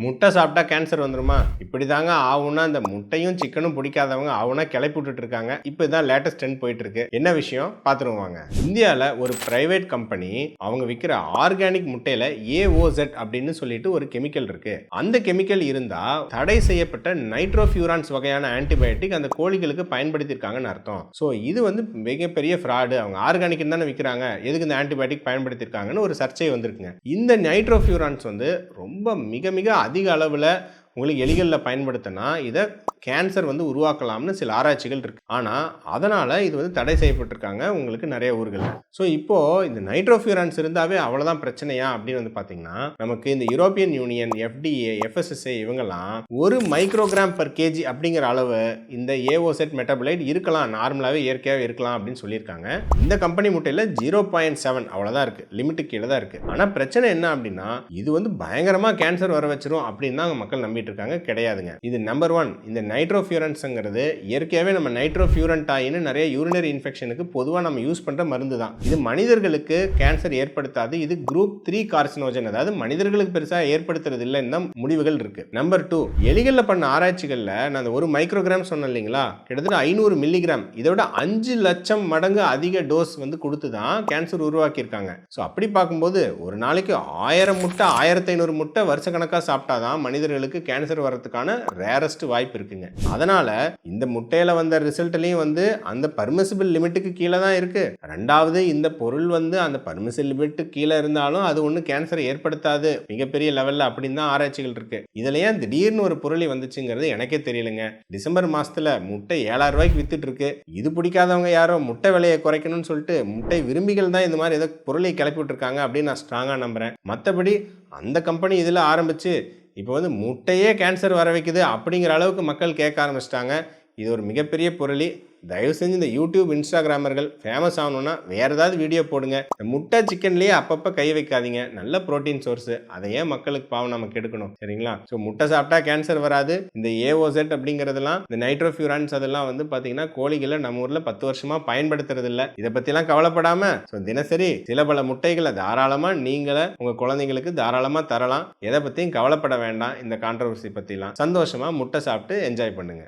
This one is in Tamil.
முட்டை சாப்பிட்டா கேன்சர் வந்துருமா? இப்படிதாங்க ஆவுன்னா அந்த முட்டையும் சிக்கனும் பிடிக்காதவங்க ஆவுன்னா கிளப்பி விட்டுட்டு இருக்காங்க. இப்போ இதான் லேட்டஸ்ட் ட்ரெண்ட் போயிட்டு இருக்கு. என்ன விஷயம் பார்த்துருவோம் வாங்க. இந்தியாவில் ஒரு பிரைவேட் கம்பெனி அவங்க விற்கிற ஆர்கானிக் முட்டையில AOZ அப்படின்னு சொல்லிட்டு ஒரு கெமிக்கல் இருக்கு. அந்த கெமிக்கல் இருந்தா தடை செய்யப்பட்ட நைட்ரோஃபியூரான்ஸ் வகையான ஆன்டிபயோட்டிக் அந்த கோழிகளுக்கு பயன்படுத்தியிருக்காங்கன்னு அர்த்தம். ஸோ இது வந்து மிகப்பெரிய ஃப்ராடு. அவங்க ஆர்கானிக் தானே விற்கிறாங்க, எதுக்கு இந்த ஆன்டிபயோட்டிக் பயன்படுத்தியிருக்காங்கன்னு ஒரு சர்ச்சை வந்திருக்குங்க. இந்த நைட்ரோஃபியூரான்ஸ் வந்து ரொம்ப மிக மிக அதிக அளவில் உங்களுக்கு எலிகளில் பயன்படுத்தினா இதை கேன்சர் வந்து உருவாக்கலாம்னு சில ஆராய்ச்சிகள் இருக்கு. ஆனால் அதனால் இது வந்து தடை செய்யப்பட்டிருக்காங்க உங்களுக்கு நிறைய ஊர்கள். ஸோ இப்போது இந்த நைட்ரோஃபியூரான்ஸ் இருந்தாவே அவ்வளோதான் பிரச்சனையா அப்படின்னு வந்து பார்த்தீங்கன்னா, நமக்கு இந்த யூரோப்பியன் யூனியன், FDA, FSSAI இவங்கெல்லாம் 1 மைக்ரோகிராம் பர் கேஜி அப்படிங்கிற அளவு இந்த AOZ மெட்டபலைட் இருக்கலாம், நார்மலாகவே இயற்கையாகவே இருக்கலாம் அப்படின்னு சொல்லியிருக்காங்க. இந்த கம்பெனி முட்டையில் 0.7 அவ்வளோதான் இருக்குது, லிமிட்டுக்கு கீழே தான் இருக்குது. ஆனால் பிரச்சனை என்ன அப்படின்னா இது வந்து பயங்கரமாக கேன்சர் வர வச்சிரும் அப்படின்னு தான் மக்கள் நம்பிட்டு இருக்காங்க. கிடையாதுங்க. இது நம்பர் 1. இந்த நைட்ரோஃபியூரன்ஸ்ங்கிறது இயற்கையாகவே நம்ம நைட்ரோஃபியூரன்டாயின்னு நிறைய யூரினரி இன்ஃபெக்ஷனுக்கு பொதுவாக நம்ம யூஸ் பண்ணுற மருந்து தான். இது மனிதர்களுக்கு கேன்சர் ஏற்படுத்தாது. இது குரூப் 3 கார்சினோஜன், அதாவது மனிதர்களுக்கு பெருசாக ஏற்படுத்துறது இல்லைன்னு தான் முடிவுகள் இருக்கு. நம்பர் 2, எலிகளில் பண்ண ஆராய்ச்சிகளில் நான் அந்த 1 மைக்ரோகிராம் சொன்னேன் இல்லைங்களா, கிட்டத்தட்ட 500 மில்லிகிராம், இதை விட 5 லட்சம் மடங்கு அதிக டோஸ் வந்து கொடுத்து தான் கேன்சர் உருவாக்கியிருக்காங்க. ஸோ அப்படி பார்க்கும்போது ஒரு நாளைக்கு 1000 முட்டை 1500 முட்டை வருஷக்கணக்காக சாப்பிட்டாதான் மனிதர்களுக்கு கேன்சர் வர்றதுக்கான ரேரஸ்ட் வாய்ப்பு இருக்குங்க. அதனால இந்த முட்டையில வந்த ரிசல்ட்லயும் வந்து அந்த பர்மிசிபிள் லிமிட்டுக்கு கீழே தான் இருக்கு. ரெண்டாவது, இந்த பொருள் வந்து அந்த பர்மிசிபிள் லிமிட்டுக்கு கீழே இருந்தாலும் அது ஒன்றும் கேன்சரை ஏற்படுத்தாது மிகப்பெரிய லெவலில் அப்படின்னு தான் ஆராய்ச்சிகள் இருக்கு. இதுல ஏன் திடீர்னு ஒரு பொருளை வந்துச்சுங்கிறது எனக்கே தெரியலங்க. டிசம்பர் மாசத்துல முட்டை 7000 ரூபாய்க்கு வித்துட்டு இருக்கு. இது பிடிக்காதவங்க யாரோ முட்டை விலையை குறைக்கணும்னு சொல்லிட்டு முட்டை விரும்பிகள் தான் இந்த மாதிரி ஏதோ பொருளை கிளப்பி விட்டுருக்காங்க அப்படின்னு நான் ஸ்ட்ராங்காக நம்புறேன். மற்றபடி அந்த கம்பெனி இதில் ஆரம்பிச்சு இப்போ வந்து முட்டையே கேன்சர் வர வைக்குது அப்படிங்கிற அளவுக்கு மக்கள் கேட்க ஆரம்பிச்சிட்டாங்க. இது ஒரு மிகப்பெரிய பொருளி. தயவு செஞ்சு இந்த யூடியூப், இன்ஸ்டாகிராமர்கள் ஃபேமஸ் ஆகணும்னா வேறு ஏதாவது வீடியோ போடுங்க. இந்த முட்டை சிக்கன்லேயே அப்பப்போ கை வைக்காதீங்க. நல்ல ப்ரோட்டீன் சோர்ஸு, அதை ஏன் மக்களுக்கு பாவம் நமக்கு எடுக்கணும், சரிங்களா? ஸோ முட்டை சாப்பிட்டா கேன்சர் வராது. இந்த AOZ அப்படிங்கிறதெல்லாம், இந்த நைட்ரோஃபியூரான்ஸ் அதெல்லாம் வந்து பார்த்தீங்கன்னா கோழிகளை நம்ம ஊரில் 10 வருஷமாக பயன்படுத்துறது இல்லை. இதை பற்றிலாம் கவலைப்படாமல் ஸோ தினசரி சில பல முட்டைகளை தாராளமாக நீங்களே உங்கள் குழந்தைங்களுக்கு தாராளமாக தரலாம். எதை பற்றியும் கவலைப்பட வேண்டாம். இந்த கான்ட்ரவர்சி பற்றிலாம் சந்தோஷமாக முட்டை சாப்பிட்டு என்ஜாய் பண்ணுங்க.